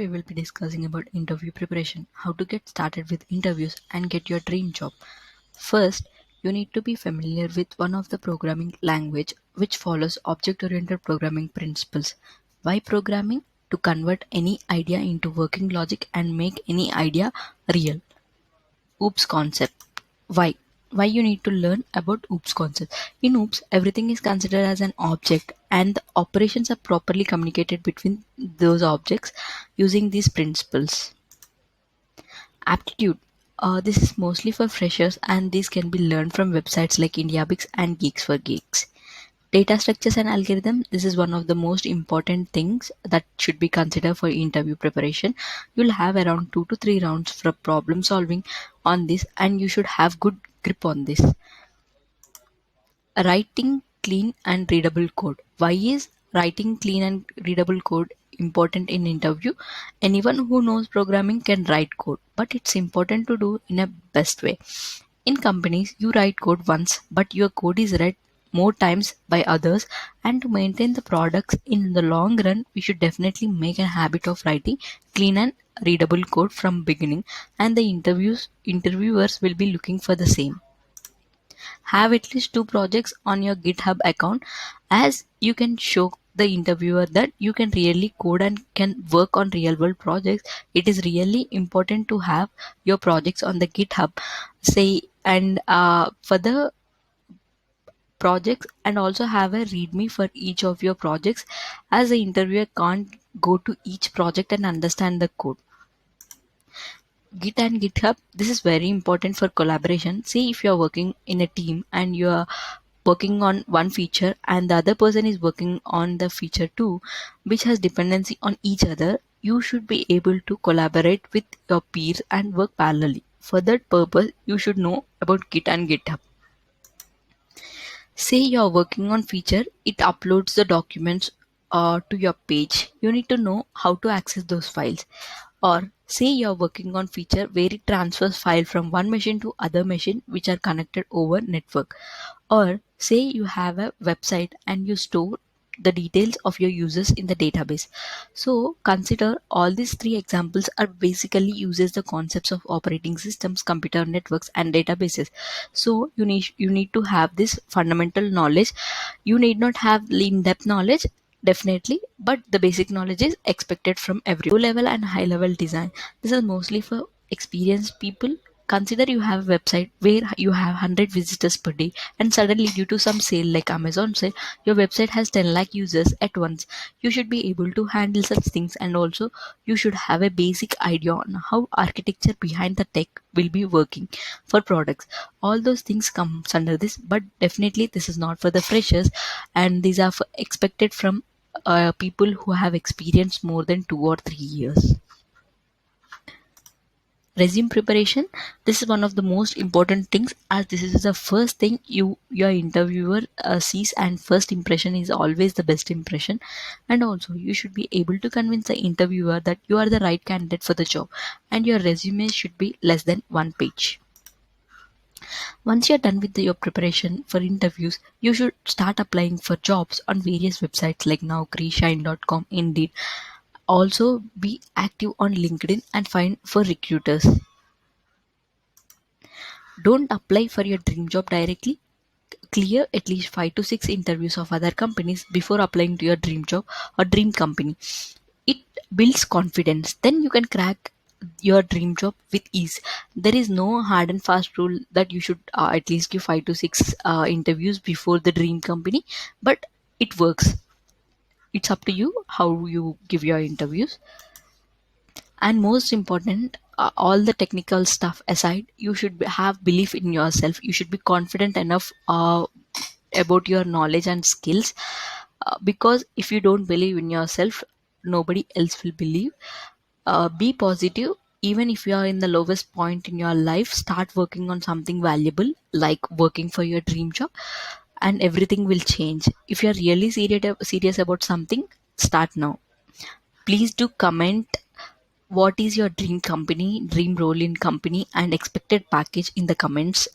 We will be discussing about interview preparation, how to get started with interviews and get your dream job. First, you need to be familiar with one of the programming language which follows object-oriented programming principles. Why programming? To convert any idea into working logic and make any idea real. OOPS concept. Why? Why you need to learn about OOPS concept? In OOPS, everything is considered as an object and the operations are properly communicated between those objects using these principles. Aptitude. This is mostly for freshers and these can be learned from websites like IndiaBix and Geeks for Geeks. Data structures and algorithm. This is one of the most important things that should be considered for interview preparation. You'll have around 2 to 3 rounds for problem solving on this and you should have good grip on this. Writing clean and readable code. Why is writing clean and readable code important in interview? Anyone who knows programming can write code, but it's important to do in a best way. In companies, you write code once, but your code is read more times by others. And to maintain the products in the long run, we should definitely make a habit of writing clean and readable code from beginning. And the interviewers will be looking for the same. Have at least 2 projects on your GitHub account as you can show the interviewer that you can really code and can work on real world projects. It is really important to have your projects on the GitHub, say, and for the projects, and also have a readme for each of your projects as the interviewer can't go to each project and understand the code. Git and GitHub, this is very important for collaboration. Say if you're working in a team and you're working on one feature and the other person is working on the feature too, which has dependency on each other, you should be able to collaborate with your peers and work parallelly. For that purpose, you should know about Git and GitHub. Say you're working on feature, it uploads the documents to your page. You need to know how to access those files. Or say you're working on feature where it transfers file from one machine to other machine which are connected over network. Or say you have a website and you store the details of your users in the database. So consider all these three examples are basically uses the concepts of operating systems, computer networks and databases. So you need to have this fundamental knowledge. You need not have in-depth knowledge definitely, but the basic knowledge is expected from every low level and high level design. This is mostly for experienced people. Consider you have a website where you have 100 visitors per day and suddenly due to some sale like Amazon sale, your website has 10 lakh users at once. You should be able to handle such things and also you should have a basic idea on how architecture behind the tech will be working for products. All those things comes under this, but definitely this is not for the freshers and these are expected from people who have experienced more than 2 or 3 years. Resume preparation, this is one of the most important things as this is the first thing your interviewer sees, and first impression is always the best impression. And also you should be able to convince the interviewer that you are the right candidate for the job, and your resume should be less than 1 page. Once you're done with your preparation for interviews, you should start applying for jobs on various websites like Naukri, Shine.com, Indeed. Also be active on LinkedIn and find for recruiters. Don't apply for your dream job directly. Clear at least 5 to 6 interviews of other companies before applying to your dream job or dream company. It builds confidence. Then you can crack your dream job with ease. There is no hard and fast rule that you should at least give 5 to 6 interviews before the dream company, but it works. It's up to you how you give your interviews. And most important, all the technical stuff aside, you should have belief in yourself. You should be confident enough about your knowledge and skills, because if you don't believe in yourself, nobody else will believe. Be positive. Even if you are in the lowest point in your life, start working on something valuable like working for your dream job, and everything will change. If you are really serious about something, start now. Please do comment what is your dream company, dream role in company, and expected package in the comments.